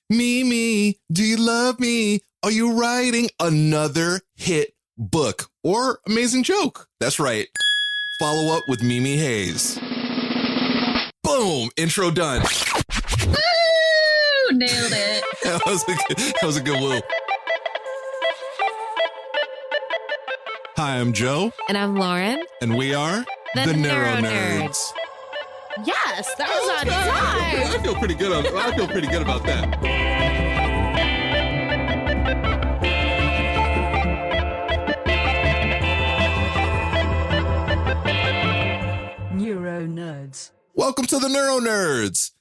Mimi, do you love me? Are you writing another hit book or amazing joke? That's right. Follow up with Mimi Hayes. Boom. Intro done. Woo! Nailed it. that was a good woo. Hi, I'm Joe. And I'm Lauren. And we are the NeuroNerds. Yes, that was on time. I feel pretty good about that. NeuroNerds. Welcome to the NeuroNerds.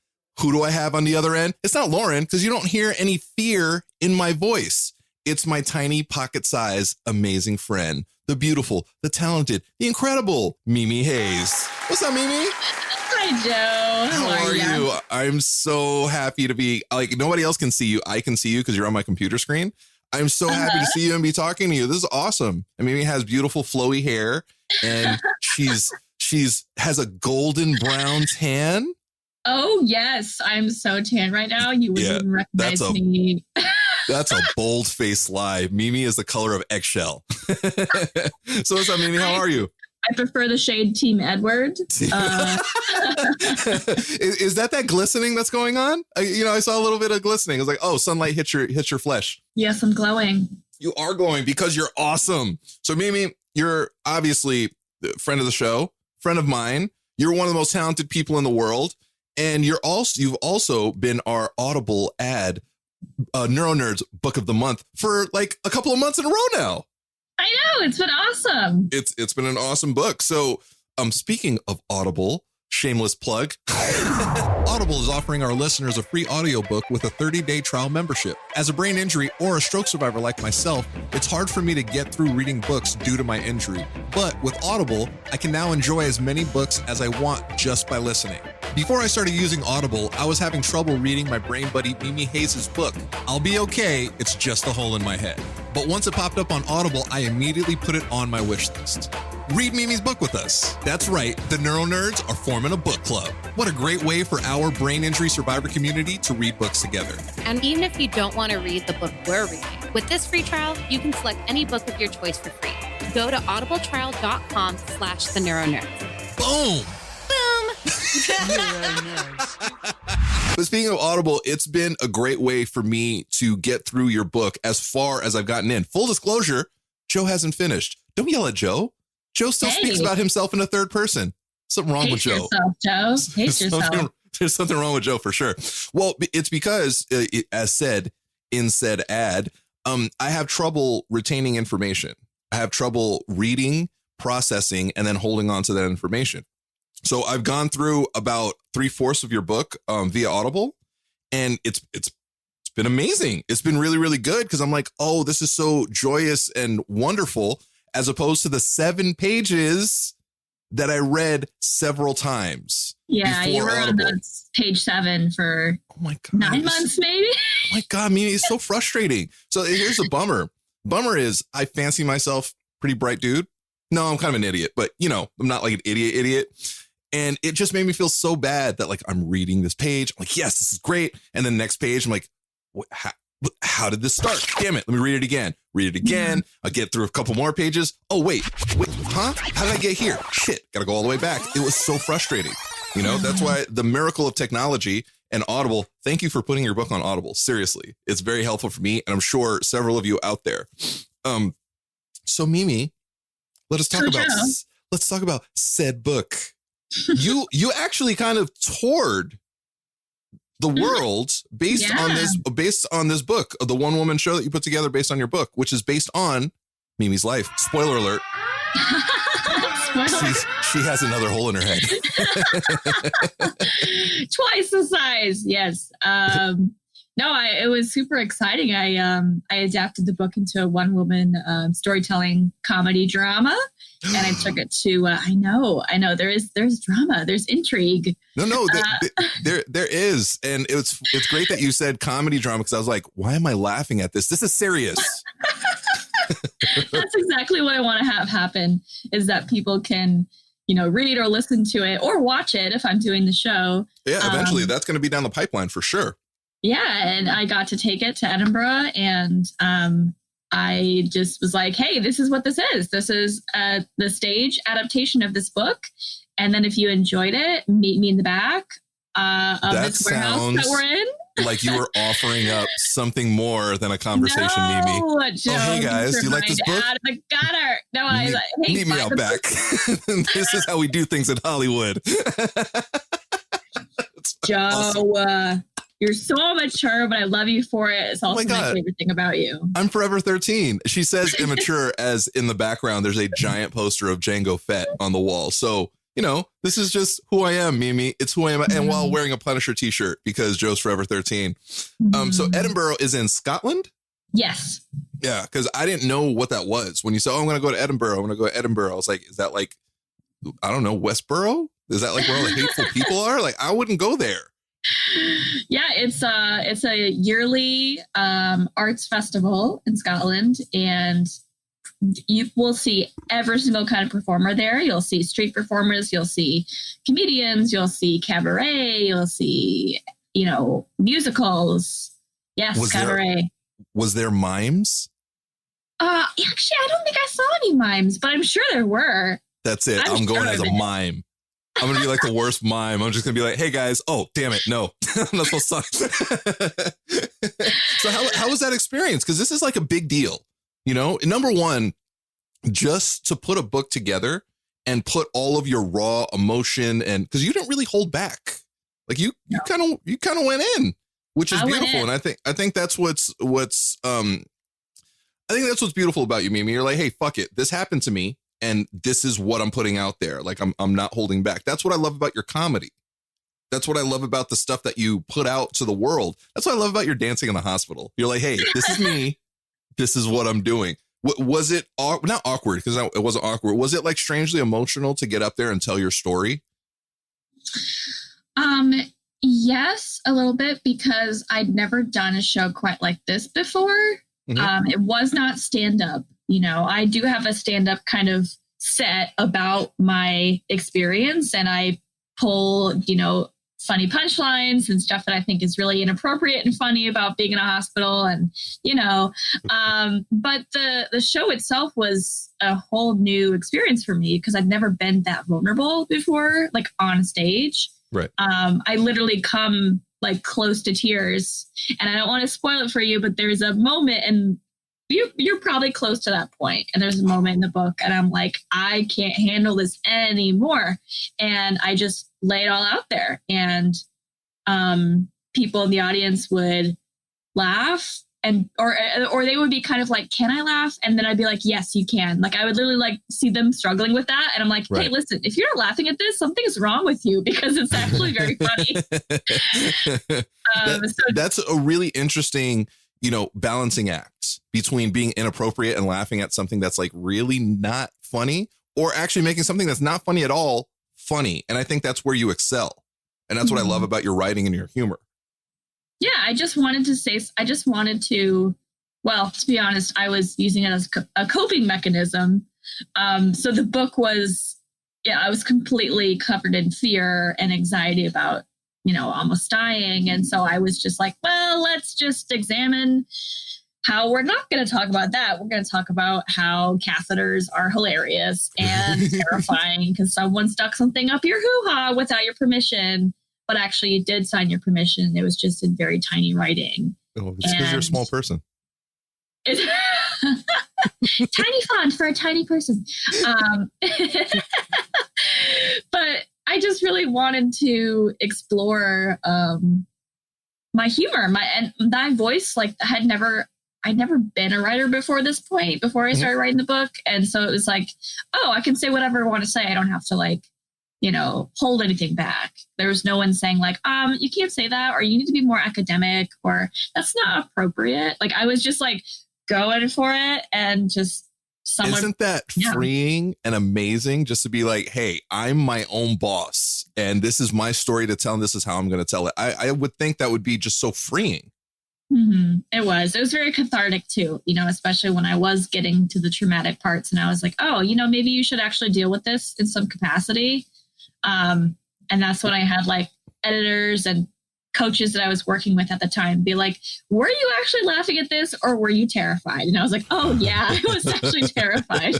Who do I have on the other end? It's not Lauren, because you don't hear any fear in my voice. It's my tiny pocket-sized amazing friend, the beautiful, the talented, the incredible Mimi Hayes. What's up, Mimi? Hi, Joe. How are you? I'm so happy to be, like, nobody else can see you. I can see you because you're on my computer screen. I'm so happy to see you and be talking to you. This is awesome. And Mimi has beautiful flowy hair, and she's has a golden brown tan. Oh, yes. I'm so tan right now. You wouldn't even recognize me. That's a bold-faced lie. Mimi is the color of eggshell. So what's up, Mimi? How are you? I prefer the shade Team Edward. Is that glistening that's going on? I saw a little bit of glistening. I was like, oh, sunlight hits your flesh. Yes, I'm glowing. You are glowing because you're awesome. So Mimi, you're obviously a friend of the show, friend of mine. You're one of the most talented people in the world. And you've also been our Audible ad NeuroNerds Book of the Month for like a couple of months in a row now. I know, it's been awesome. It's been an awesome book. So speaking of Audible, shameless plug. Audible is offering our listeners a free audiobook with a 30-day trial membership. As a brain injury or a stroke survivor like myself, it's hard for me to get through reading books due to my injury. But with Audible, I can now enjoy as many books as I want just by listening. Before I started using Audible, I was having trouble reading my brain buddy Mimi Hayes' book, I'll Be Okay, It's Just a Hole in My Head. But once it popped up on Audible, I immediately put it on my wish list. Read Mimi's book with us. That's right, the NeuroNerds are forming a book club. What a great way for our brain injury survivor community to read books together. And even if you don't want to read the book we're reading, with this free trial, you can select any book of your choice for free. Go to audibletrial.com/theneuronerds. Boom! But speaking of Audible, it's been a great way for me to get through your book as far as I've gotten in. Full disclosure, Joe hasn't finished. Don't yell at Joe. Joe still speaks about himself in a third person. Something wrong with Joe. Hate yourself. There's something wrong with Joe for sure. Well, it's because, as said in said ad, I have trouble retaining information. I have trouble reading, processing, and then holding on to that information. So I've gone through about 3/4 of your book via Audible, and it's been amazing. It's been really, really good because I'm like, oh, this is so joyous and wonderful, as opposed to the 7 pages that I read several times. Yeah, you were on page 7 for 9 months, maybe. Oh my God, Mimi, it's so frustrating. So here's the bummer. Bummer is I fancy myself pretty bright dude. No, I'm kind of an idiot, but I'm not like an idiot. And it just made me feel so bad that like I'm reading this page. I'm like, yes, this is great. And then the next page, I'm like, how did this start? Damn it. Let me read it again. I'll get through a couple more pages. Oh, wait, huh? How did I get here? Shit, gotta go all the way back. It was so frustrating. That's why the miracle of technology and Audible, thank you for putting your book on Audible. Seriously, it's very helpful for me. And I'm sure several of you out there. So Mimi, let's talk about said book. You actually kind of toured the world based on this book, the one woman show that you put together based on your book, which is based on Mimi's life. Spoiler alert. She has another hole in her head. Twice the size. Yes. It was super exciting. I adapted the book into a one-woman storytelling comedy drama, and I took it to. I know. There's drama. There's intrigue. No, there is, and it's great that you said comedy drama because I was like, why am I laughing at this? This is serious. That's exactly what I want to have happen. Is that people can read or listen to it or watch it if I'm doing the show. Yeah, eventually that's going to be down the pipeline for sure. Yeah, and I got to take it to Edinburgh, and I just was like, hey, this is what this is. This is the stage adaptation of this book. And then if you enjoyed it, meet me in the back of this warehouse that we're in. Like you were offering up something more than a conversation, Mimi. Joe, oh, hey guys, do you like this book? Out of the gutter. No, I was like, hey, meet me out back. This is how we do things in Hollywood. Joe, awesome. You're so mature, but I love you for it. It's also my favorite thing about you. I'm forever 13. She says immature as in the background, there's a giant poster of Django Fett on the wall. So, you know, this is just who I am, Mimi. It's who I am. And while wearing a Punisher t-shirt because Joe's forever 13. So Edinburgh is in Scotland? Yes. Yeah, because I didn't know what that was. When you said, oh, I'm going to go to Edinburgh. I'm going to go to Edinburgh. I was like, is that like, I don't know, Westboro? Is that like where all the hateful people are? Like, I wouldn't go there. Yeah, it's a yearly arts festival in Scotland, and you will see every single kind of performer there. You'll see street performers, you'll see comedians, you'll see cabaret, you'll see, you know, musicals. Yes, cabaret. Was there mimes? Actually, I don't think I saw any mimes, but I'm sure there were. That's it. I'm going as a mime. I'm going to be like the worst mime. I'm just going to be like, hey guys, oh, damn it. No, I'm not supposed to. So how was that experience? Because this is like a big deal. You know, number one, just to put a book together and put all of your raw emotion and because you didn't really hold back, like you kind of went in, which is beautiful. And I think that's what's beautiful about you, Mimi. You're like, hey, fuck it, this happened to me, and this is what I'm putting out there. Like I'm not holding back. That's what I love about your comedy. That's what I love about the stuff that you put out to the world. That's what I love about your dancing in the hospital. You're like, hey, this is me. This is what I'm doing. Was it not awkward? Because it wasn't awkward. Was it like strangely emotional to get up there and tell your story? Yes, a little bit, because I'd never done a show quite like this before. It was not stand up. You know, I do have a stand up kind of set about my experience, and I pull, you know, funny punchlines and stuff that I think is really inappropriate and funny about being in a hospital, and you know, but the show itself was a whole new experience for me because I'd never been that vulnerable before, like on stage. Right. I literally come like close to tears, and I don't want to spoil it for you, but there's a moment, and you're probably close to that point. And there's a moment in the book, and I'm like, I can't handle this anymore. And I just lay it all out there. And people in the audience would laugh, and or they would be kind of like, can I laugh? And then I'd be like, yes, you can. Like I would literally like see them struggling with that. And I'm like, hey, listen, if you're not laughing at this, something's wrong with you, because it's actually very funny. That's a really interesting, you know, balancing act between being inappropriate and laughing at something that's like really not funny, or actually making something that's not funny at all funny. And I think that's where you excel. And that's what I love about your writing and your humor. Yeah, I just wanted to, well, to be honest, I was using it as a coping mechanism. So the book was, I was completely covered in fear and anxiety about, you know, almost dying. And so I was just like, well, let's just examine how we're not going to talk about that. We're going to talk about how catheters are hilarious and terrifying because someone stuck something up your hoo-ha without your permission. But actually, you did sign your permission. It was just in very tiny writing. Oh, it's because you're a small person. Tiny font for a tiny person. But I just really wanted to explore my humor, my voice. Like I'd never been a writer before this point, before I started writing the book. And so it was like, oh, I can say whatever I want to say. I don't have to like, you know, hold anything back. There was no one saying like, you can't say that, or you need to be more academic, or that's not appropriate. Like I was just like going for it, and just someone. Isn't that freeing and amazing just to be like, hey, I'm my own boss and this is my story to tell, and this is how I'm going to tell it. I would think that would be just so freeing. It was very cathartic too, you know, especially when I was getting to the traumatic parts, and I was like, oh, you know, maybe you should actually deal with this in some capacity. And that's when I had like editors and coaches that I was working with at the time be like, were you actually laughing at this or were you terrified? And I was like, oh yeah, I was actually terrified.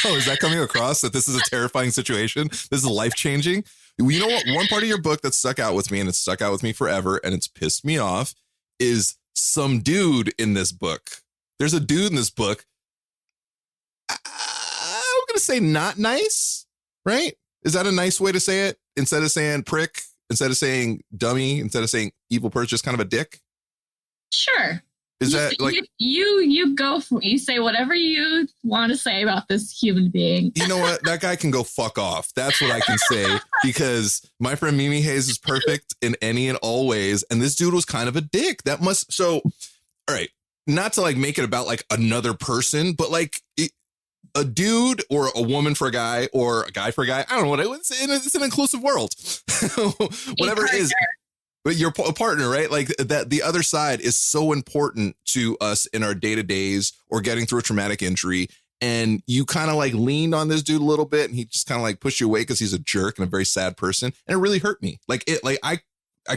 Oh, is that coming across that this is a terrifying situation? This is life-changing? You know what? One part of your book that stuck out with me, and it's stuck out with me forever, and it's pissed me off, is some dude in this book. There's a dude in this book. I'm going to say not nice, right? Is that a nice way to say it? Instead of saying prick, instead of saying dummy, instead of saying evil person, just kind of a dick? Sure. Is that like you go for, you say whatever you want to say about this human being. You know what? That guy can go fuck off. That's what I can say, because my friend Mimi Hayes is perfect in any and all ways, and this dude was kind of a dick. That must so. All right, not to like make it about like another person, but like a dude or a woman for a guy or a guy for a guy. I don't know what it's an inclusive world, whatever it is. But your partner, right? Like that, the other side is so important to us in our day-to-days or getting through a traumatic injury. And you kind of like leaned on this dude a little bit, and he just kind of like pushed you away because he's a jerk and a very sad person. And it really hurt me. Like I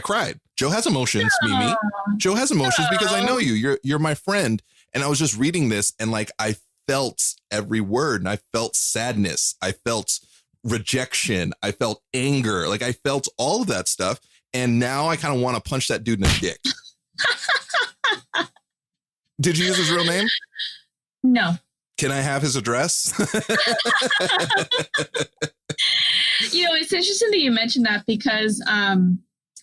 cried. Joe has emotions, Mimi. Joe has emotions because I know you. You're my friend. And I was just reading this, and like I felt every word, and I felt sadness. I felt rejection. I felt anger. Like I felt all of that stuff. And now I kind of want to punch that dude in the dick. Did you use his real name? No. Can I have his address? You know, it's interesting that you mentioned that because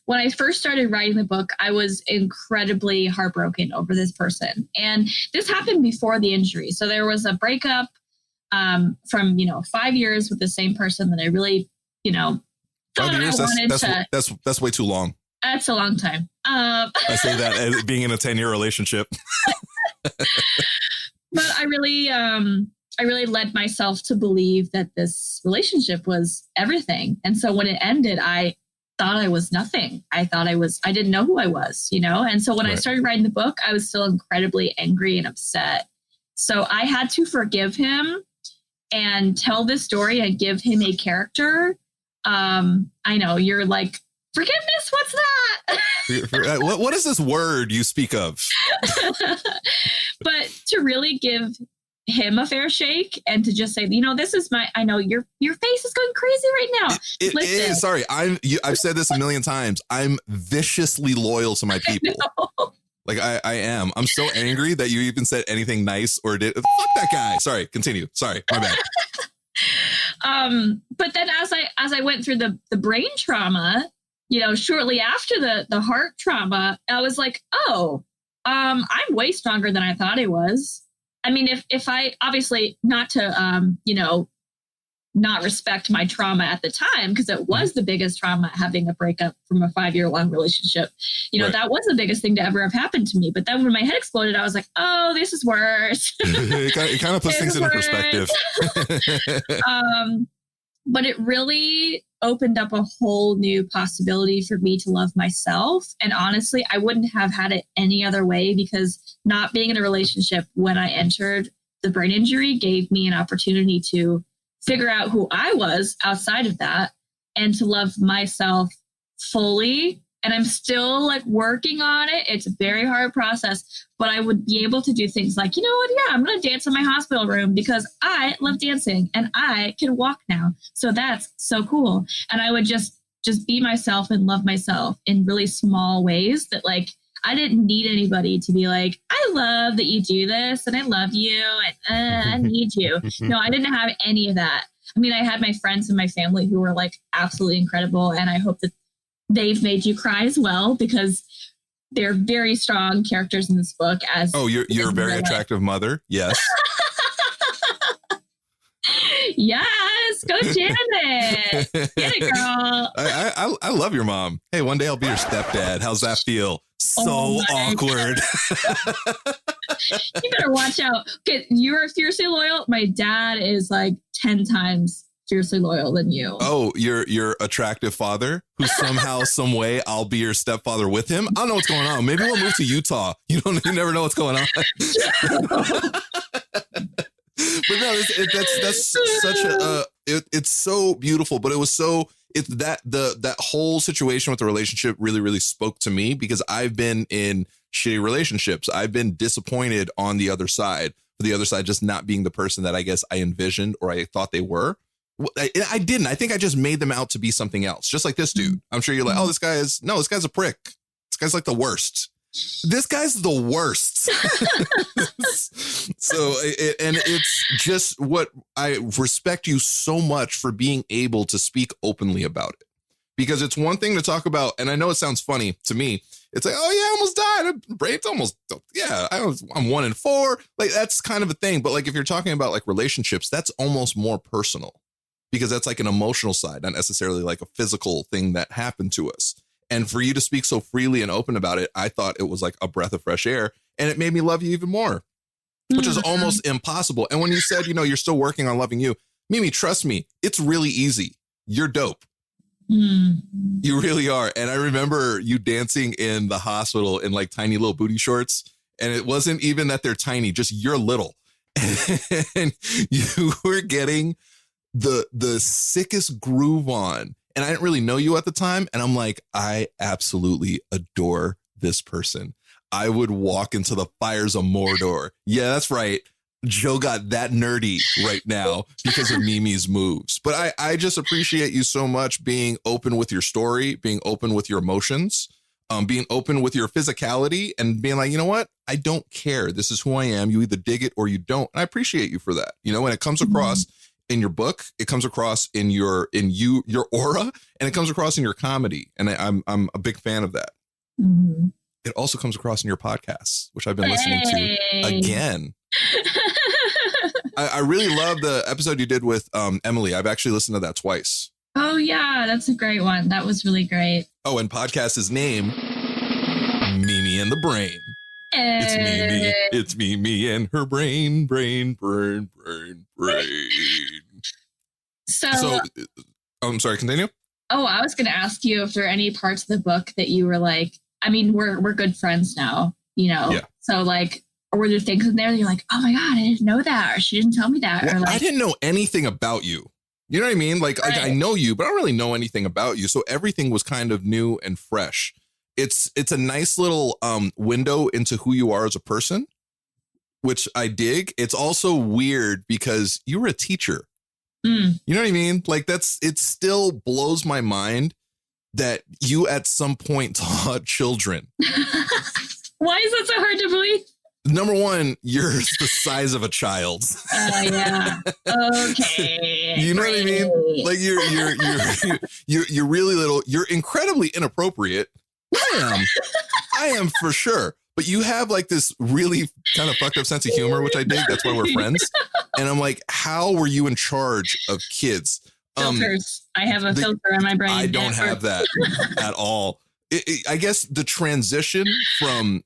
when I first started writing the book, I was incredibly heartbroken over this person. And this happened before the injury. So there was a breakup from, 5 years with the same person that I really, 5 years? That's way too long. That's a long time. I say that as being in a 10-year relationship. But I really led myself to believe that this relationship was everything. And so when it ended, I thought I was nothing. I didn't know who I was, And so when I started writing the book, I was still incredibly angry and upset. So I had to forgive him and tell this story and give him a character. I know you're like, forgiveness, what's that? What is this word you speak of? But to really give him a fair shake and to just say, this is I know your face is going crazy right now. It is. Sorry, I've said this a million times. I'm viciously loyal to my people. Like I am. I'm so angry that you even said anything nice or did. Fuck that guy. Sorry. Continue. Sorry. My bad. But then as I went through the brain trauma, shortly after the heart trauma, I was like, I'm way stronger than I thought I was. I mean, if I obviously not to, not respect my trauma at the time, because it was the biggest trauma, having a breakup from a 5-year-long relationship. That was the biggest thing to ever have happened to me. But then when my head exploded, I was like, oh, this is worse. It kind of puts things into perspective. But it really opened up a whole new possibility for me to love myself. And honestly, I wouldn't have had it any other way, because not being in a relationship when I entered the brain injury gave me an opportunity to figure out who I was outside of that and to love myself fully. And I'm still like working on it. It's a very hard process, but I would be able to do things like, you know what? Yeah, I'm going to dance in my hospital room because I love dancing and I can walk now. So that's so cool. And I would just be myself and love myself in really small ways that like, I didn't need anybody to be like, I love that you do this and I love you and I need you. No, I didn't have any of that. I mean, I had my friends and my family who were like absolutely incredible. And I hope that they've made you cry as well, because they're very strong characters in this book. You're a very attractive mother. Yes. Yes, go Janet. Get it, girl. I love your mom. Hey, one day I'll be your stepdad. How's that feel? So awkward. You better watch out. Okay, you're fiercely loyal. My dad is like 10 times fiercely loyal than you. Oh, your attractive father who somehow, some way, I'll be your stepfather with him. I don't know what's going on. Maybe we'll move to Utah. You never know what's going on. But no, that's such it's so beautiful, but it was so it's that whole situation with the relationship really, really spoke to me because I've been in shitty relationships. I've been disappointed on the other side, for the other side just not being the person that I guess I envisioned or I thought they were. I didn't. I think I just made them out to be something else, just like this dude. I'm sure you're like, oh, this guy's a prick. This guy's like the worst. This guy's the worst. So, and it's just what I respect you so much for being able to speak openly about it, because it's one thing to talk about. And I know it sounds funny to me. It's like, oh yeah, I almost died. Brain's almost, yeah, I'm 1 in 4. Like that's kind of a thing. But like, if you're talking about like relationships, that's almost more personal because that's like an emotional side, not necessarily like a physical thing that happened to us. And for you to speak so freely and open about it, I thought it was like a breath of fresh air, and it made me love you even more, which is almost impossible. And when you said, you're still working on loving you, Mimi, trust me, it's really easy. You're dope. You really are. And I remember you dancing in the hospital in like tiny little booty shorts. And it wasn't even that they're tiny, just you're little. And you were getting the sickest groove on. And I didn't really know you at the time. And I'm like, I absolutely adore this person. I would walk into the fires of Mordor. Yeah, that's right. Joe got that nerdy right now because of Mimi's moves. But I just appreciate you so much being open with your story, being open with your emotions, being open with your physicality and being like, you know what? I don't care. This is who I am. You either dig it or you don't. And I appreciate you for that. When it comes across in your book, it comes across in your aura, and it comes across in your comedy. And I'm a big fan of that. Mm-hmm. It also comes across in your podcasts, which I've been listening to again. I really love the episode you did with Emily. I've actually listened to that twice. Oh yeah, that's a great one. That was really great. Oh, and podcast is named Mimi and the Brain. It's Mimi. It's Mimi and her brain. So, I'm sorry, continue. Oh, I was going to ask you if there are any parts of the book that you were like, I mean, we're good friends now, Yeah. So like, or were there things in there that you're like, oh my God, I didn't know that, or she didn't tell me that. Well, or like, I didn't know anything about you. You know what I mean? Like, right. I know you, but I don't really know anything about you. So everything was kind of new and fresh. It's a nice little window into who you are as a person, which I dig. It's also weird because you were a teacher. You know what I mean? Like it still blows my mind that you at some point taught children. Why is that so hard to believe? Number one, you're the size of a child. Yeah. Okay. You know what I mean? Like you're really little. You're incredibly inappropriate. I am for sure. But you have like this really kind of fucked up sense of humor, which I dig. That's why we're friends. And I'm like, how were you in charge of kids? Filters. I have a filter in my brain. I don't have that at all. I guess the transition from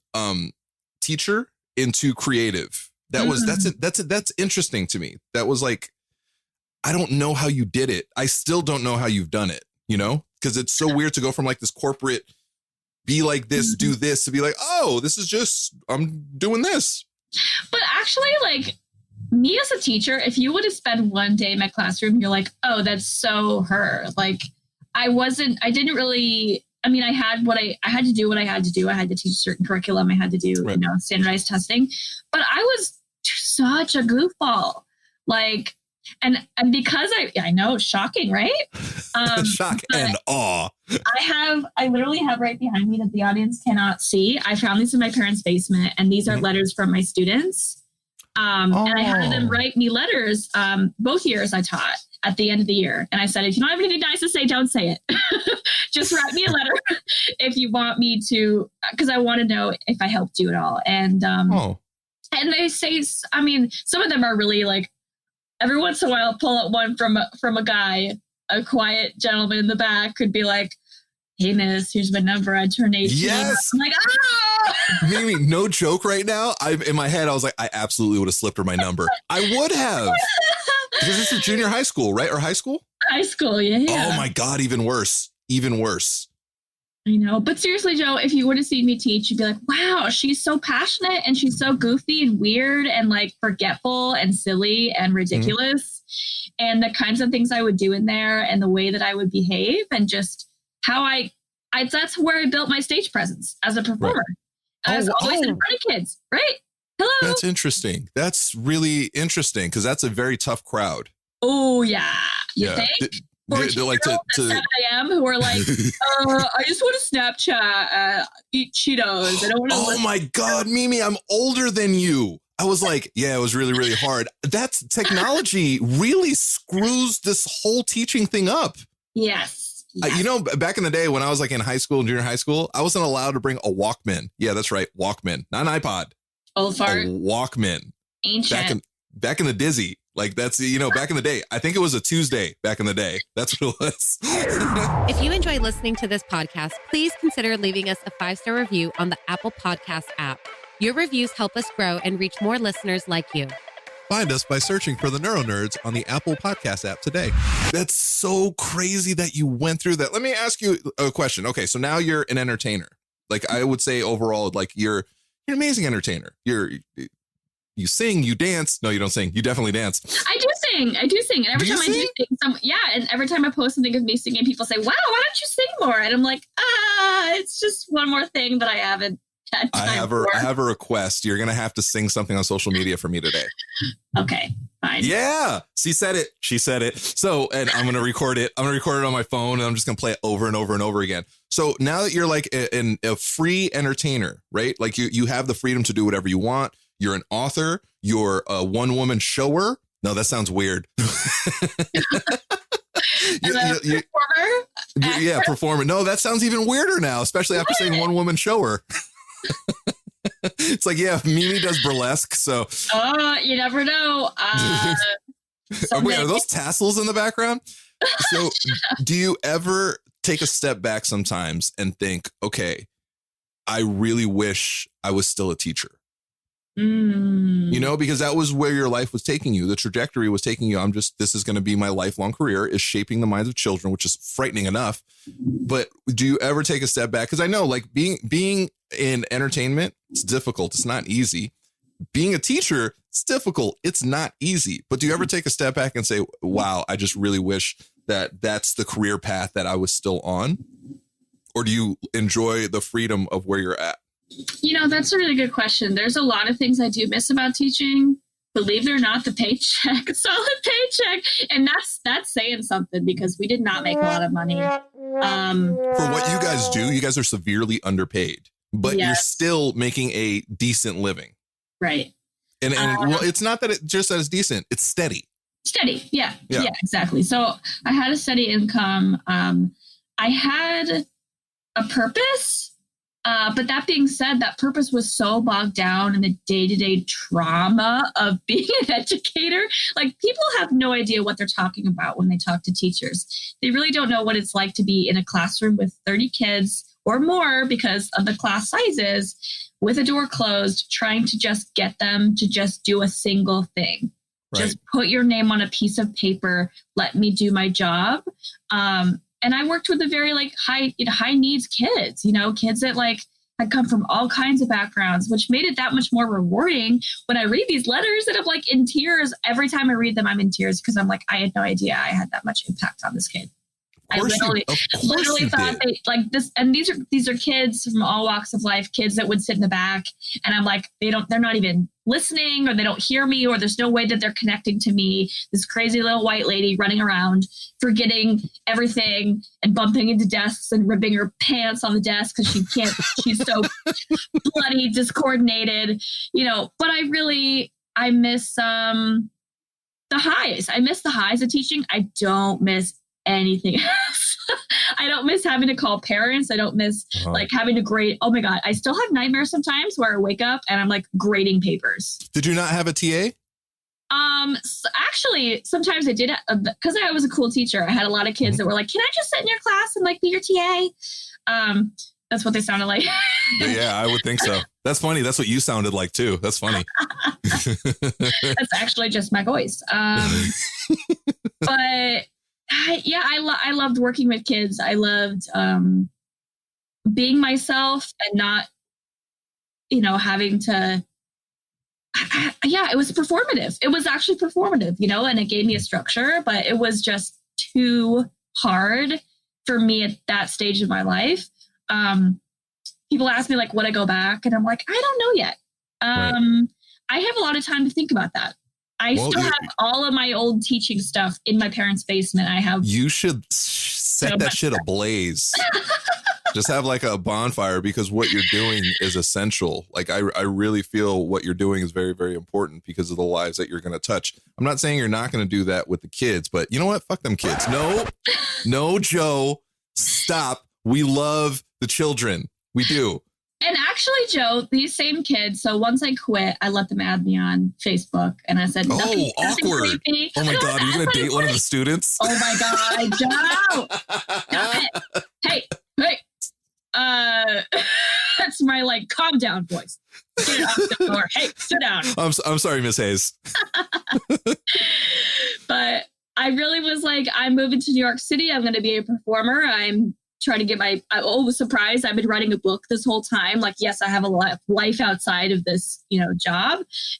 teacher into creative, that's interesting to me. That was like, I don't know how you did it. I still don't know how you've done it, because it's so weird to go from like this corporate, be like this, do this, to be like, oh, this is just, I'm doing this. But actually, like, me as a teacher, if you would have spent one day in my classroom, you're like, oh, that's so her. Like, I didn't really, I mean, I had to do what I had to do. I had to teach a certain curriculum. I had to do, right. Standardized testing. But I was such a goofball. Like, and because I know, shocking, right? Shock and awe. I literally have right behind me that the audience cannot see. I found these in my parents' basement, and these are letters from my students. And I had them write me letters both years I taught at the end of the year. And I said, if you don't have anything nice to say, don't say it. Just write me a letter if you want me to, because I want to know if I helped you at all. And and they say, I mean, some of them are really like, every once in a while, I'll pull out one from a guy, a quiet gentleman in the back could be like, hey, miss, here's my number. I turned 18. Yes. I'm like, Mimi, no joke right now. In my head, I was like, I absolutely would have slipped her my number. I would have. Because this is junior high school, right? Or high school? High school, yeah. Oh my God, even worse. Even worse. I know. But seriously, Joe, if you would have seen me teach, you'd be like, wow, she's so passionate and she's so goofy and weird and like forgetful and silly and ridiculous. And the kinds of things I would do in there and the way that I would behave and just how I that's where I built my stage presence as a performer. Right. I was always in front of kids, right? Hello. That's interesting. That's really interesting because that's a very tough crowd. Oh, yeah. You think? They're like to 7 a.m. who are like, I just want to Snapchat, eat Cheetos. I don't want to. Oh my God, Mimi, I'm older than you. I was like, yeah, it was really, really hard. That's technology really screws this whole teaching thing up. Yes. Back in the day when I was like in high school and junior high school, I wasn't allowed to bring a Walkman. Yeah, that's right. Walkman, not an iPod. Old fart. A Walkman. Ancient. Back in the Dizzy. Like that's, back in the day. I think it was a Tuesday back in the day. That's what it was. If you enjoy listening to this podcast, please consider leaving us a 5-star review on the Apple Podcast app. Your reviews help us grow and reach more listeners like you. Find us by searching for the NeuroNerds on the Apple Podcast app today. That's so crazy that you went through that. Let me ask you a question. Okay, so now you're an entertainer. Like I would say overall, like you're an amazing entertainer. You sing, you dance. No, you don't sing. You definitely dance. I do sing. And every time I do sing, and every time I post something of me singing, people say, wow, why don't you sing more? And I'm like, it's just one more thing that I haven't had time for. I have a request. You're going to have to sing something on social media for me today. Okay, fine. Yeah. She said it. So, and I'm going to record it. I'm going to record it on my phone and I'm just going to play it over and over and over again. So now that you're like a free entertainer, right? Like you have the freedom to do whatever you want. You're an author. You're a one-woman shower. No, that sounds weird. Performer? Yeah, performer. No, that sounds even weirder now, especially after saying one-woman shower. It's like, yeah, Mimi does burlesque, so. Oh, you never know. Wait, are those tassels in the background? So do you ever take a step back sometimes and think, okay, I really wish I was still a teacher? Because that was where your life was taking you. The trajectory was taking you. This is going to be my lifelong career, is shaping the minds of children, which is frightening enough. But do you ever take a step back? Because I know like being in entertainment, it's difficult. It's not easy. Being a teacher, it's difficult. It's not easy. But do you ever take a step back and say, wow, I just really wish that that's the career path that I was still on? Or do you enjoy the freedom of where you're at? That's a really good question. There's a lot of things I do miss about teaching. Believe it or not, the paycheck, solid paycheck. And that's saying something because we did not make a lot of money. For what you guys do, you guys are severely underpaid, but You're still making a decent living. Right. And well, it's not that it just says decent, it's steady. Steady. Yeah, exactly. So I had a steady income. I had a purpose. But that being said, that purpose was so bogged down in the day-to-day trauma of being an educator. Like people have no idea what they're talking about when they talk to teachers. They really don't know what it's like to be in a classroom with 30 kids or more because of the class sizes with a door closed, trying to just get them to just do a single thing. Right. Just put your name on a piece of paper. Let me do my job. And I worked with a very like high needs kids, kids that like had come from all kinds of backgrounds, which made it that much more rewarding when I read these letters that I'm like in tears. Every time I read them, I'm in tears because I'm like, I had no idea I had that much impact on this kid. I literally thought they like this. And these are kids from all walks of life, kids that would sit in the back. And I'm like, they're not even listening or they don't hear me or there's no way that they're connecting to me. This crazy little white lady running around, forgetting everything and bumping into desks and ripping her pants on the desk because she can't, she's so bloody, discoordinated, but I miss the highs. I miss the highs of teaching. I don't miss anything else. I don't miss having to call parents. I don't miss like having to grade. Oh my God. I still have nightmares sometimes where I wake up and I'm like grading papers. Did you not have a TA? So actually, sometimes I did because I was a cool teacher. I had a lot of kids that were like, can I just sit in your class and like be your TA? That's what they sounded like. Yeah, I would think so. That's funny. That's what you sounded like too. That's funny. That's actually just my voice. But I loved working with kids. I loved being myself and not, having to, it was performative. It was actually performative, and it gave me a structure, but it was just too hard for me at that stage of my life. People ask me like, would I go back? And I'm like, I don't know yet. Right. I have a lot of time to think about that. I still have all of my old teaching stuff in my parents' basement. You should set that shit ablaze. Just have like a bonfire, because what you're doing is essential. Like I really feel what you're doing is very, very important because of the lives that you're going to touch. I'm not saying you're not going to do that with the kids, but you know what? Fuck them kids. No, Joe, stop. We love the children. We do. And actually, Joe, these same kids. So once I quit, I let them add me on Facebook, and I said, "Oh, awkward! Oh my God, are you gonna date one of the students?" Oh my God, Joe! Hey, that's my like calm down voice. Get it off the floor. Hey, sit down. I'm sorry, Miss Hayes. But I really was like, I'm moving to New York City. I'm going to be a performer. I'm trying to get I was surprised. I've been writing a book this whole time. Like, yes, I have a life outside of this, job.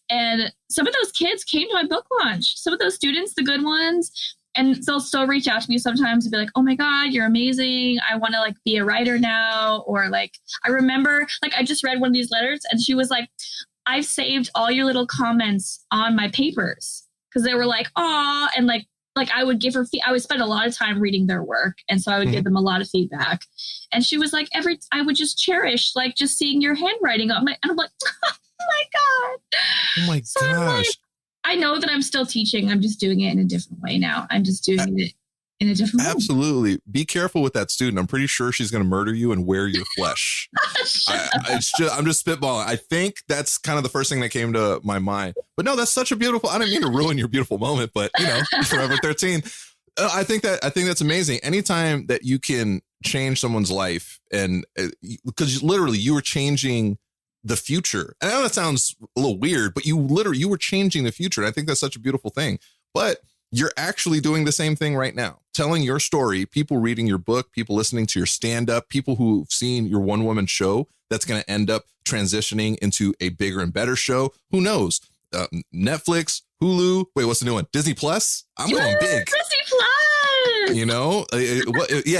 And some of those kids came to my book launch. Some of those students, the good ones, and they'll still reach out to me sometimes and be like, oh my God, you're amazing. I want to like be a writer now. Or like, I remember like, I just read one of these letters and she was like, I've saved all your little comments on my papers. Cause they were like, aw, and like I would give her, I would spend a lot of time reading their work. And so I would give them a lot of feedback. And she was like, I would just cherish, like just seeing your handwriting on and I'm like, oh my God. Oh my so gosh. Like, I know that I'm still teaching. I'm just doing it in a different way now. I'm just doing it in a different way. Absolutely. Be careful with that student. I'm pretty sure she's going to murder you and wear your flesh. I'm just spitballing. I think that's kind of the first thing that came to my mind. But no, that's such a beautiful, I didn't mean to ruin your beautiful moment, but Forever 13. I think that's amazing. Anytime that you can change someone's life, and because literally you were changing the future. And I know that sounds a little weird, but you were changing the future. And I think that's such a beautiful thing. But you're actually doing the same thing right now, telling your story, people reading your book, people listening to your stand-up, people who've seen your one-woman show that's going to end up transitioning into a bigger and better show. Who knows? Netflix, Hulu. Wait, what's the new one? Disney Plus? I'm going big. Disney Plus.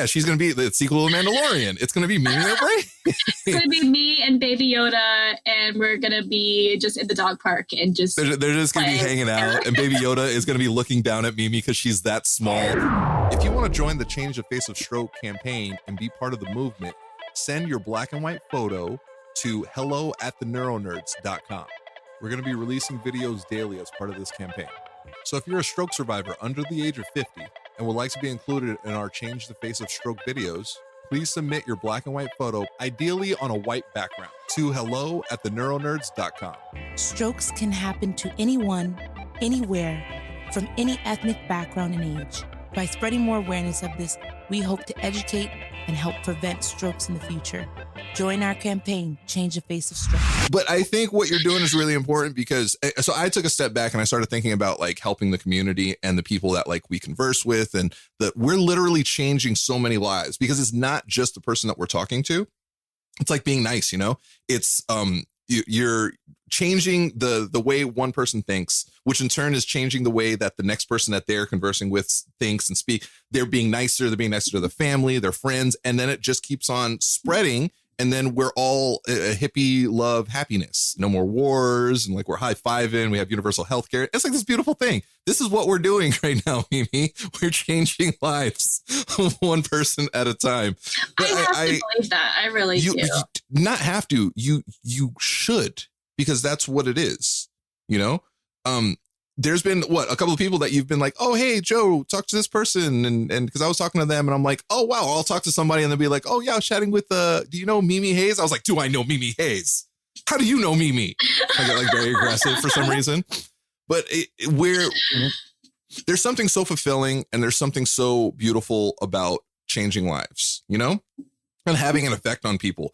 She's going to be the sequel to Mandalorian. It's going to be Mimi and Bray. It's going to be me and Baby Yoda, and we're going to be just in the dog park and just they're just going to be hanging out, and Baby Yoda is going to be looking down at Mimi because she's that small. If you want to join the Change the Face of Stroke campaign and be part of the movement, send your black and white photo to hello@theneuronerds.com. We're going to be releasing videos daily as part of this campaign. So if you're a stroke survivor under the age of 50 and would like to be included in our Change the Face of Stroke videos, please submit your black and white photo, ideally on a white background, to hello@theneuronerds.com. Strokes can happen to anyone, anywhere, from any ethnic background and age. By spreading more awareness of this, we hope to educate and help prevent strokes in the future. Join our campaign, Change the Face of Stroke. But I think what you're doing is really important because, so I took a step back and I started thinking about like helping the community and the people that like we converse with, and that we're literally changing so many lives because it's not just the person that we're talking to. It's like being nice, it's, you're changing the way one person thinks, which in turn is changing the way that the next person that they're conversing with thinks and speak. They're being nicer to the family, their friends, and then it just keeps on spreading. And then we're all a hippie love happiness. No more wars. And like we're high-fiving. We have universal health care. It's like this beautiful thing. This is what we're doing right now, Mimi. We're changing lives one person at a time. But I have to believe that. I really do. You not have to. You should, because that's what it is. There's been a couple of people that you've been like, oh, hey, Joe, talk to this person. And because I was talking to them and I'm like, oh, wow, I'll talk to somebody. And they'll be like, oh, yeah, I was chatting with, do you know Mimi Hayes? I was like, do I know Mimi Hayes? How do you know Mimi? I get like very aggressive for some reason. But there's something so fulfilling and there's something so beautiful about changing lives, and having an effect on people.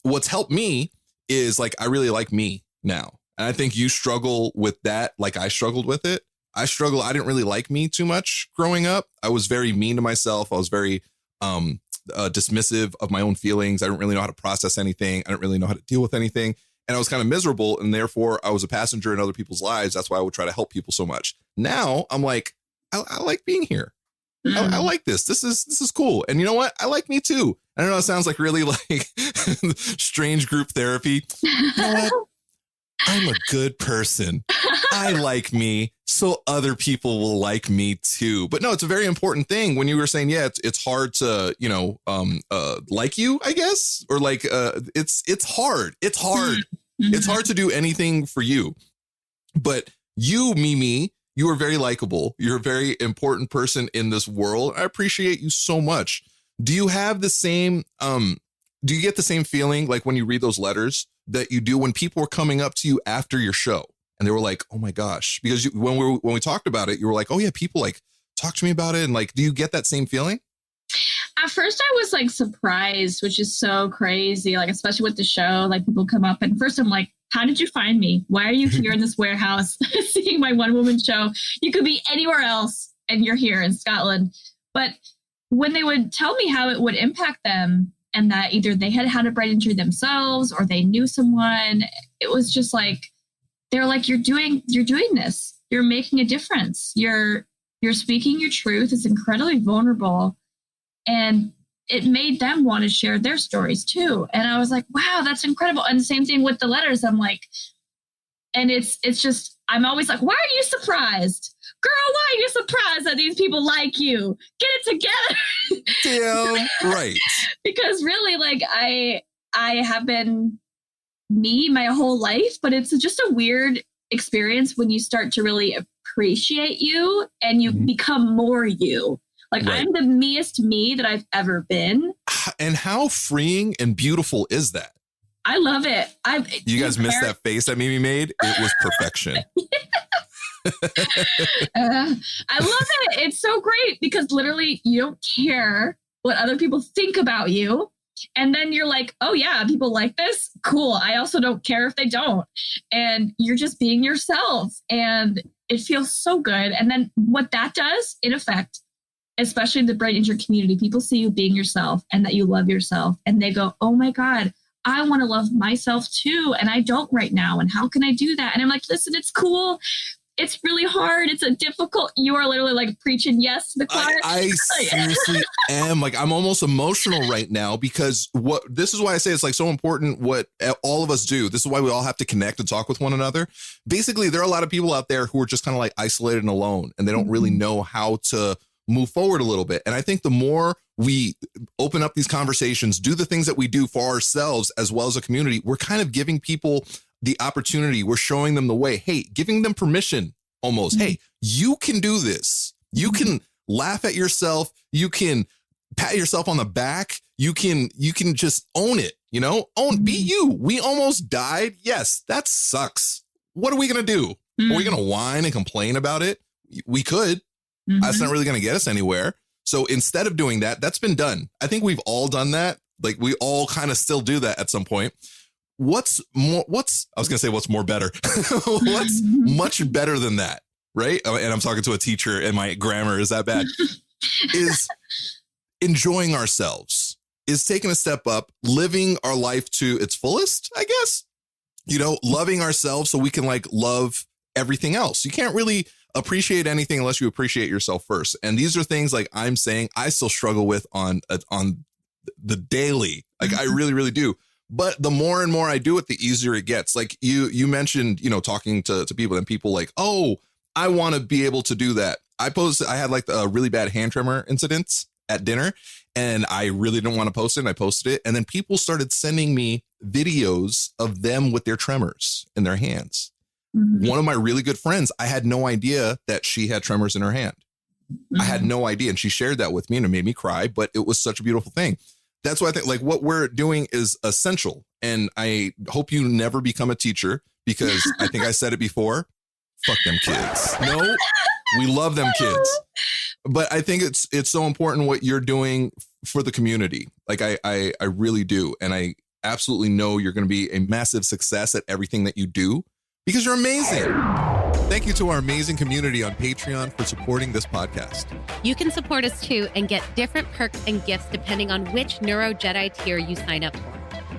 What's helped me is like, I really like me now. And I think you struggle with that like I struggled with it. I didn't really like me too much growing up. I was very mean to myself. I was very dismissive of my own feelings. I didn't really know how to process anything. I didn't really know how to deal with anything. And I was kind of miserable. And therefore, I was a passenger in other people's lives. That's why I would try to help people so much. Now I'm like, I like being here. I like this. This is cool. And you know what? I like me too. I don't know. It sounds like really like strange group therapy. You know what? I'm a good person. I like me, so other people will like me too. But no, it's a very important thing. When you were saying, yeah, it's hard to, like you, I guess, or like it's hard. It's hard. It's hard to do anything for you. But you, Mimi, you are very likable. You're a very important person in this world. I appreciate you so much. Do you have the same? Do you get the same feeling like when you read those letters that you do when people were coming up to you after your show and they were like, "Oh my gosh," because when we talked about it, you were like, "Oh yeah, people like talk to me about it," and like, do you get that same feeling? At first I was like surprised, which is so crazy. Like, especially with the show, like people come up and first I'm like, how did you find me? Why are you here in this warehouse seeing my one woman show? You could be anywhere else and you're here in Scotland. But when they would tell me how it would impact them and that either they had had a brain injury themselves or they knew someone, it was just like, they're like, you're doing this. You're making a difference. You're speaking your truth. It's incredibly vulnerable. And it made them want to share their stories too. And I was like, wow, that's incredible. And the same thing with the letters. I'm like, and it's just, I'm always like, why are you surprised? Girl, why are you surprised that these people like you? Get it together. Damn right. Because really, like, I have been me my whole life, but it's just a weird experience when you start to really appreciate you and you become more you. Like, right. I'm the meest me that I've ever been. And how freeing and beautiful is that? I love it. You guys missed that face that Mimi made? It was perfection. I love it. It's so great because literally you don't care what other people think about you. And then you're like, oh yeah, people like this? Cool. I also don't care if they don't. And you're just being yourself. And it feels so good. And then what that does, in effect, especially in the brain injury community, people see you being yourself and that you love yourself. And they go, oh my God, I want to love myself too. And I don't right now. And how can I do that? And I'm like, listen, it's cool. It's really hard. It's a difficult, you are literally like preaching yes to the choir. I seriously am. Like, I'm almost emotional right now because this is why I say it's like so important what all of us do. This is why we all have to connect and talk with one another. Basically, there are a lot of people out there who are just kind of like isolated and alone, and they don't really know how to move forward a little bit. And I think the more we open up these conversations, do the things that we do for ourselves as well as a community, we're kind of giving people the opportunity. We're showing them the way. Hey, giving them permission almost. Hey, you can do this. You can laugh at yourself. You can pat yourself on the back. You can just own it, be you. We almost died. Yes, that sucks. What are we going to do? Are we going to whine and complain about it? We could. That's not really going to get us anywhere. So instead of doing that, that's been done. I think we've all done that. Like, we all kind of still do that at some point. I was going to say what's more better. What's much better than that, right? And I'm talking to a teacher and my grammar is that bad. Is enjoying ourselves, is taking a step up, living our life to its fullest, I guess. Loving ourselves so we can like love everything else. You can't really appreciate anything unless you appreciate yourself first. And these are things like I'm saying I still struggle with on the daily. Like, I really, really do. But the more and more I do it, the easier it gets. Like you mentioned, talking to people and people like, oh, I want to be able to do that. I had like a really bad hand tremor incident at dinner and I really didn't want to post it. And I posted it. And then people started sending me videos of them with their tremors in their hands. One of my really good friends, I had no idea that she had tremors in her hand. I had no idea. And she shared that with me and it made me cry, but it was such a beautiful thing. That's why I think like what we're doing is essential. And I hope you never become a teacher because I think I said it before. Fuck them kids. No, we love them kids. But I think it's so important what you're doing for the community. Like I really do. And I absolutely know you're going to be a massive success at everything that you do because you're amazing. Thank you to our amazing community on Patreon for supporting this podcast. You can support us too and get different perks and gifts depending on which Neuro Jedi tier you sign up for.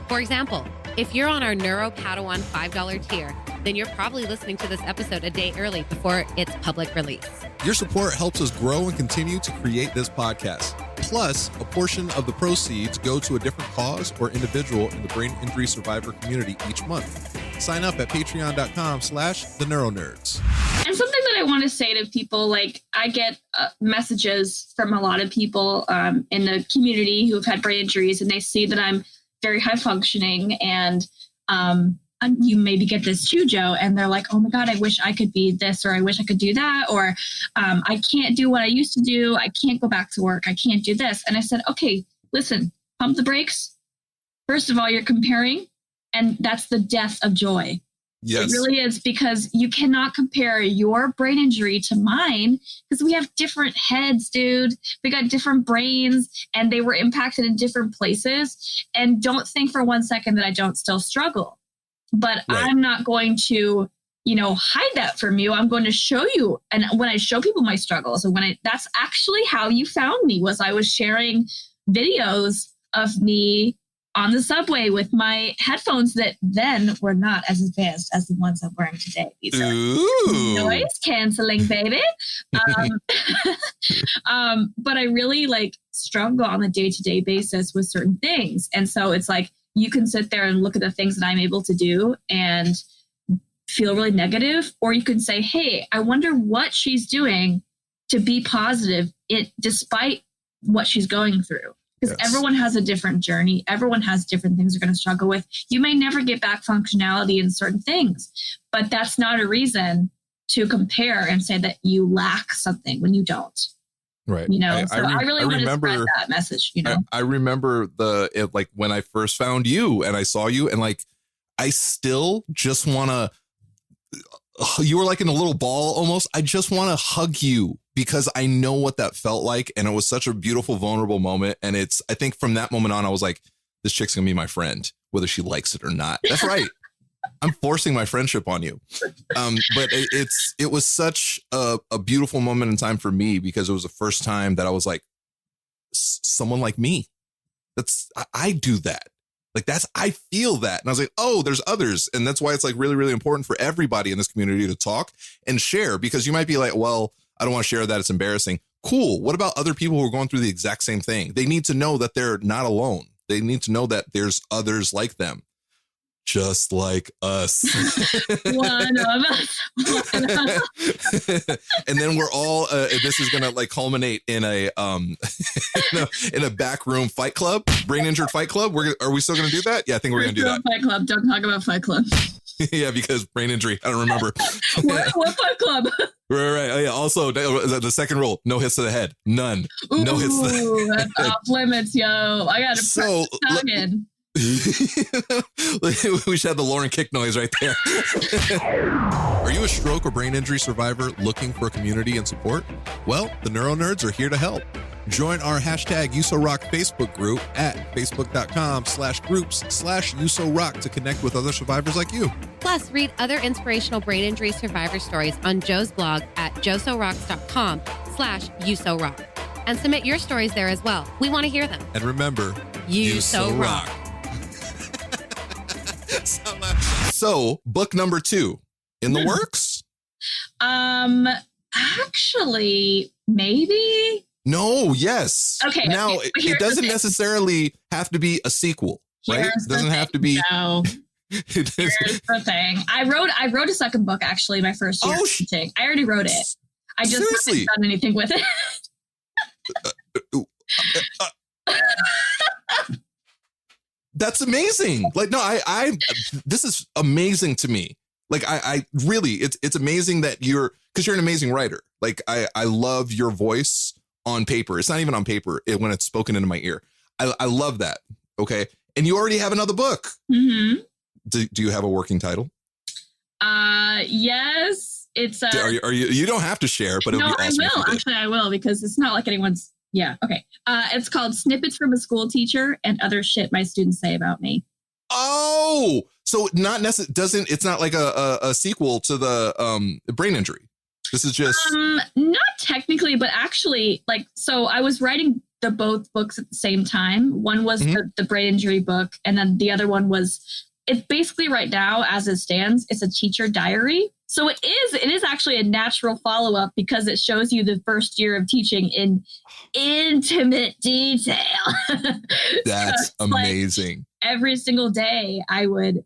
For example, if you're on our Neuro Padawan $5 tier, then you're probably listening to this episode a day early before its public release. Your support helps us grow and continue to create this podcast. Plus, a portion of the proceeds go to a different cause or individual in the brain injury survivor community each month. Sign up at patreon.com/the NeuroNerds. And something that I want to say to people, like I get messages from a lot of people in the community who have had brain injuries, and they see that I'm very high functioning, and you maybe get this too, Joe, and they're like, oh my God, I wish I could be this, or I wish I could do that, or I can't do what I used to do. I can't go back to work. I can't do this. And I said, okay, listen, pump the brakes. First of all, you're comparing, and that's the death of joy. Yes. It really is, because you cannot compare your brain injury to mine, because we have different heads, dude. We got different brains, and they were impacted in different places. And don't think for 1 second that I don't still struggle. But right. I'm not going to, hide that from you. I'm going to show you. And when I show people my struggles, and that's actually how you found me, was I was sharing videos of me on the subway with my headphones that then were not as advanced as the ones I'm wearing today. These are noise canceling, baby. But I really struggle on a day-to-day basis with certain things. And so it's like, you can sit there and look at the things that I'm able to do and feel really negative, or you can say, hey, I wonder what she's doing to be positive despite what she's going through. Because everyone has a different journey. Everyone has different things they're going to struggle with. You may never get back functionality in certain things, but that's not a reason to compare and say that you lack something when you don't. Right. I really want to spread that message, I remember when I first found you and I saw you, and I still just want to, you were like in a little ball almost. I just want to hug you, because I know what that felt like. And it was such a beautiful, vulnerable moment. And I think from that moment on, I was like, this chick's gonna be my friend, whether she likes it or not. That's right. I'm forcing my friendship on you. But it was such a beautiful moment in time for me, because it was the first time that I was like, someone like me, I do that. I feel that. And I was like, oh, there's others. And that's why it's really, really important for everybody in this community to talk and share, because you might be like, well, I don't want to share that. It's embarrassing. Cool. What about other people who are going through the exact same thing? They need to know that they're not alone. They need to know that there's others like them. Just like us. One of us. And then we're all, this is going to culminate in a back room fight club, brain injured fight club. Are we still going to do that? Yeah, I think we're going to do that. Fight club. Don't talk about fight club. Yeah, because brain injury. I don't remember. What fight club? Right. Oh, yeah. Also, the second rule, no hits to the head. None. Ooh, no hits to the head. That's off limits, yo. I got to press the target. We should have the Lauren kick noise right there. Are you a stroke or brain injury survivor looking for community and support? Well, the NeuroNerds are here to help. Join our #UsoRock Facebook group at facebook.com/groups/UsoRock to connect with other survivors like you. Plus, read other inspirational brain injury survivor stories on Joe's blog at josorocks.com/UsoRock. And submit your stories there as well. We want to hear them. And remember, you so rock. So, book number 2 in the works? Actually, maybe. No, yes. Okay. Now, it doesn't necessarily have to be a sequel, right? It doesn't have to be. No. Here's the thing. I wrote a second book, actually, my first year. I already wrote it. I just haven't done anything with it. That's amazing. This is amazing to me. I really, it's amazing that because you're an amazing writer. I love your voice on paper. It's not even on paper when it's spoken into my ear. I love that. Okay. And you already have another book. Mm-hmm. Do you have a working title? Yes. It's are you don't have to share, but no, it'll be awesome. I will. Actually, I will, because it's not like anyone's. Yeah. Okay. It's called Snippets from a School Teacher and Other Shit My Students Say About Me. Oh, So not necessarily it's not like a sequel to the brain injury. This is just not technically, but actually, like, so I was writing both books at the same time. One was the brain injury book, and then the other one was, it's basically right now as it stands, it's a teacher diary. So it is actually a natural follow-up because it shows you the first year of teaching in intimate detail. That's amazing. Like every single day I would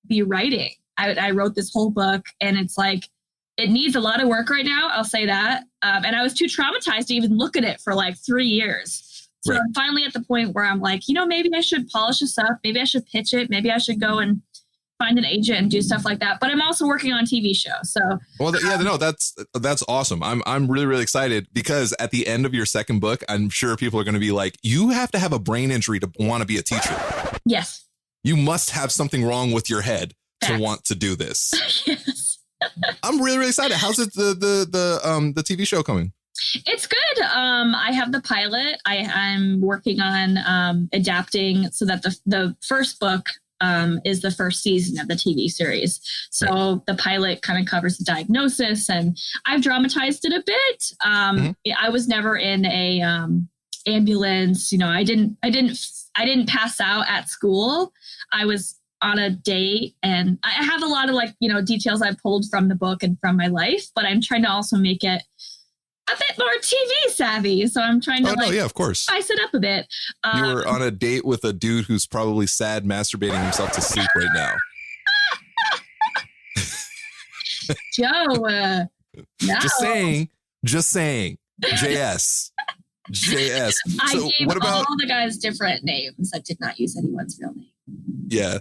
be writing. I wrote this whole book, and it's like, it needs a lot of work right now. I'll say that. And I was too traumatized to even look at it for like 3 years. So I'm finally at the point where I'm like, maybe I should polish this up. Maybe I should pitch it. Maybe I should go and find an agent and do stuff like that. But I'm also working on a TV show. So, that's awesome. I'm really, really excited because at the end of your second book, I'm sure people are going to be like, you have to have a brain injury to want to be a teacher. Yes. You must have something wrong with your head to want to do this. Yes. I'm really, really excited. How's it the TV show coming? It's good. I have the pilot. I'm working on adapting so that the first book is the first season of the TV series. So the pilot kind of covers the diagnosis, and I've dramatized it a bit. I was never in a ambulance. I didn't pass out at school. I was on a date, and I have a lot of details I pulled from the book and from my life, but I'm trying to also make it a bit more TV savvy. So I'm trying to of course, spice it up a bit. You were on a date with a dude who's probably sad, masturbating himself to sleep right now. Joe, no. Just saying. JS. I gave all the guys different names. I did not use anyone's real name. Yeah.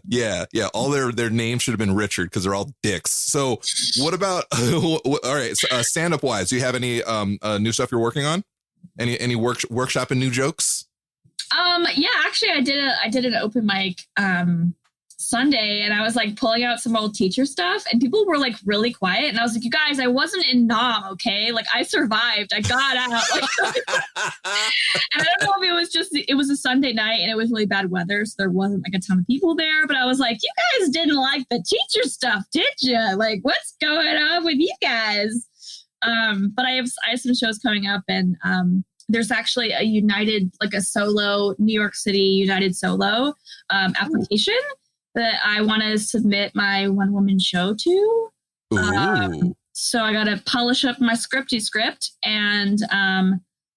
All their names should have been Richard because they're all dicks. So what about, all right, stand-up wise, do you have any new stuff you're working on? Any workshop and new jokes? Yeah, actually I did an open mic Sunday, and I was like pulling out some old teacher stuff, and people were like really quiet, and I was like, you guys, I wasn't in Nam, okay? Like, I survived. I got out. And I don't know if it was a Sunday night and it was really bad weather, so there wasn't like a ton of people there, but I was like, you guys didn't like the teacher stuff, did you? Like, what's going on with you guys? But I have some shows coming up, and there's actually a solo New York City United solo application that I want to submit my one woman show to. So I got to polish up my script and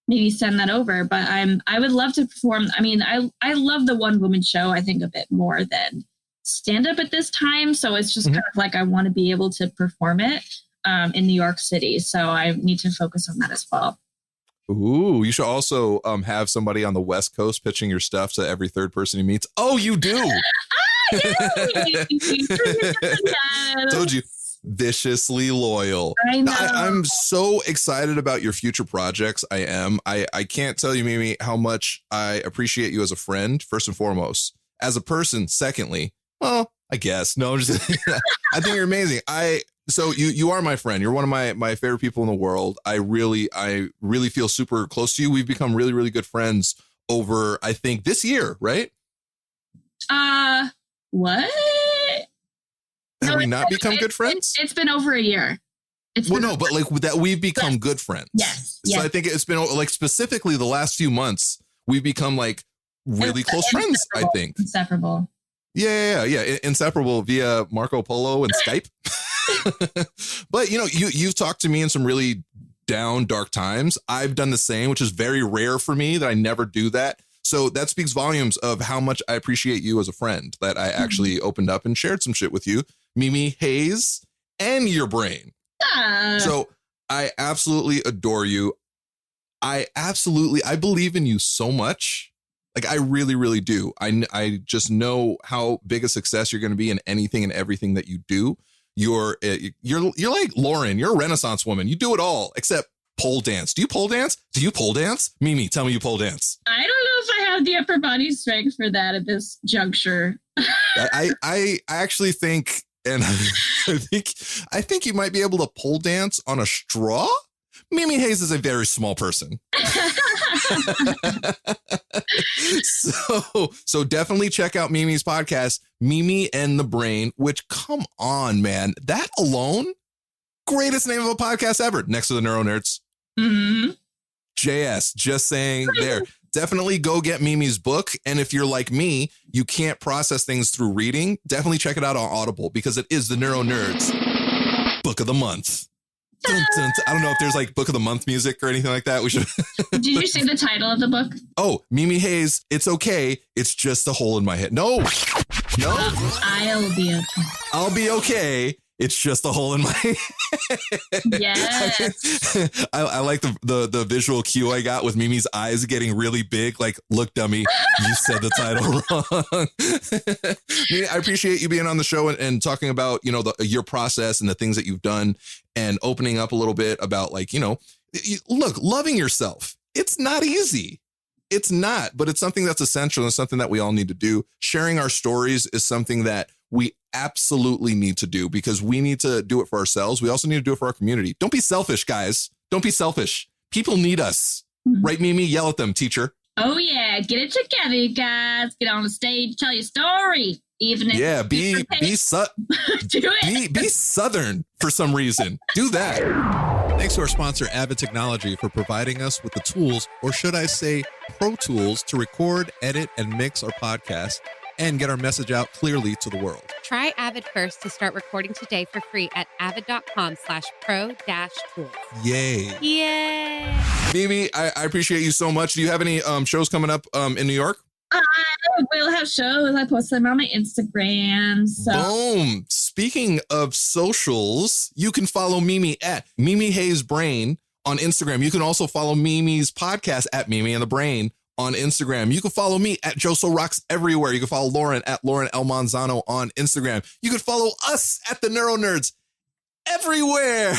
maybe send that over. But I would love to perform. I mean, I love the one woman show, I think, a bit more than stand up at this time. So it's just kind of like I want to be able to perform it in New York City. So I need to focus on that as well. Ooh, you should also have somebody on the West Coast pitching your stuff to every third person he meets. Oh, you do. Told you. Viciously loyal. I know. I'm so excited about your future projects. I am. I can't tell you, Mimi, how much I appreciate you as a friend, first and foremost. As a person, secondly, well, I guess. No, I think you're amazing. So you are my friend. You're one of my favorite people in the world. I really feel super close to you. We've become really, really good friends over, I think, this year, right? What? Have we not become good friends? It's been over a year. But like that we've become good friends. Yes. So I think it's been like specifically the last few months, we've become like really close friends, I think. Inseparable. Yeah. Inseparable via Marco Polo and Skype. But you've talked to me in some really down, dark times. I've done the same, which is very rare for me that I never do that. So that speaks volumes of how much I appreciate you as a friend, that I actually opened up and shared some shit with you, Mimi Hayes, and your brain. So I absolutely adore you. I believe in you so much. Like, I really, really do. I just know how big a success you're going to be in anything and everything that you do. You're like Lauren. You're a Renaissance woman. You do it all except pole dance. Do you pole dance? Mimi, tell me you pole dance. I don't know if I have the upper body strength for that at this juncture. I actually think, and I think you might be able to pole dance on a straw. Mimi Hayes is a very small person. So definitely check out Mimi's podcast, Mimi and the Brain, which, come on, man, that alone, greatest name of a podcast ever, next to the NeuroNerds. Mm-hmm. JS, just saying there. Definitely go get Mimi's book. And if you're like me, you can't process things through reading, definitely check it out on Audible, because it is the NeuroNerds Book of the Month. Dun, dun, dun. I don't know if there's like Book of the Month music or anything like that. We should. Did you see the title of the book? Oh, Mimi Hayes, It's Okay. It's Just a Hole in My Head. No. I'll be okay. I'll be okay. It's just a hole in my head. Yes. I like the visual cue I got with Mimi's eyes getting really big. Like, look, dummy, you said the title wrong. Mimi, I appreciate you being on the show and talking about, your process and the things that you've done, and opening up a little bit about, like, look, loving yourself. It's not easy. It's not, but it's something that's essential and something that we all need to do. Sharing our stories is something that we absolutely need to do, because we need to do it for ourselves. We also need to do it for our community. Don't be selfish, guys. Don't be selfish. People need us. Right, Mimi? Yell at them, teacher. Oh, yeah. Get it together, you guys. Get on the stage, tell your story. Even if be Southern for some reason. Do that. Thanks to our sponsor, Avid Technology, for providing us with the tools, or should I say Pro Tools, to record, edit, and mix our podcast and get our message out clearly to the world. Try Avid first to start recording today for free at avid.com/pro-tools. Yay. Yay. Mimi, I appreciate you so much. Do you have any shows coming up in New York? I will have shows. I post them on my Instagram. So. Boom. Speaking of socials, you can follow Mimi at Mimi Hayes Brain on Instagram. You can also follow Mimi's podcast at Mimi and the Brain on Instagram. You can follow me at Joso Rocks everywhere. You can follow Lauren at Lauren L. Manzano on Instagram. You can follow us at the NeuroNerds everywhere.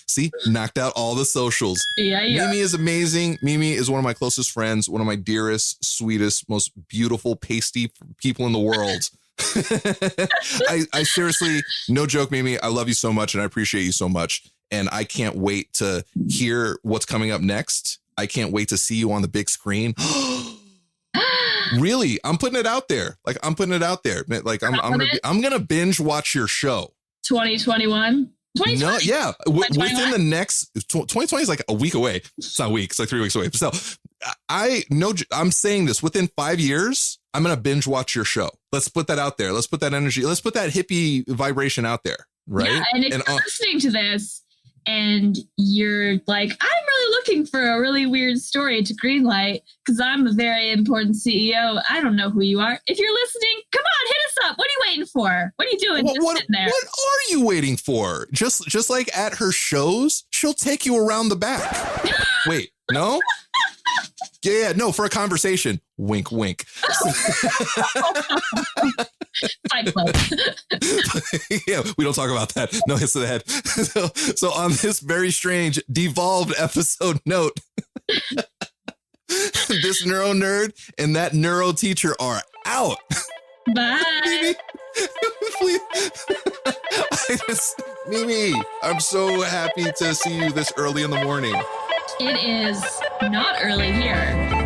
See, knocked out all the socials. Yeah. Mimi is amazing. Mimi is one of my closest friends, one of my dearest, sweetest, most beautiful, pasty people in the world. I seriously, no joke, Mimi, I love you so much and I appreciate you so much. And I can't wait to hear what's coming up next. I can't wait to see you on the big screen. Really? I'm putting it out there. Like, I'm putting it out there. Like, I'm gonna binge watch your show. 2021. No, yeah. Within the next 2020 is like a week away. It's not a week. It's like 3 weeks away. So I'm saying this, within 5 years, I'm going to binge watch your show. Let's put that out there. Let's put that energy. Let's put that hippie vibration out there. Right. Yeah, and if you're listening to this and you're like, I'm really looking for a really weird story to greenlight because I'm a very important CEO. I don't know who you are. If you're listening, come on, hit us up. What are you waiting for? What are you doing? What are you waiting for? Just like at her shows, she'll take you around the back. Wait, no? Yeah, no, for a conversation. Wink, wink. Fight Club. Yeah, we don't talk about that. No hits to the head. So on this very strange, devolved episode note, this neuro nerd and that neuro teacher are out. Bye. Mimi, I'm so happy to see you this early in the morning. It is not early here.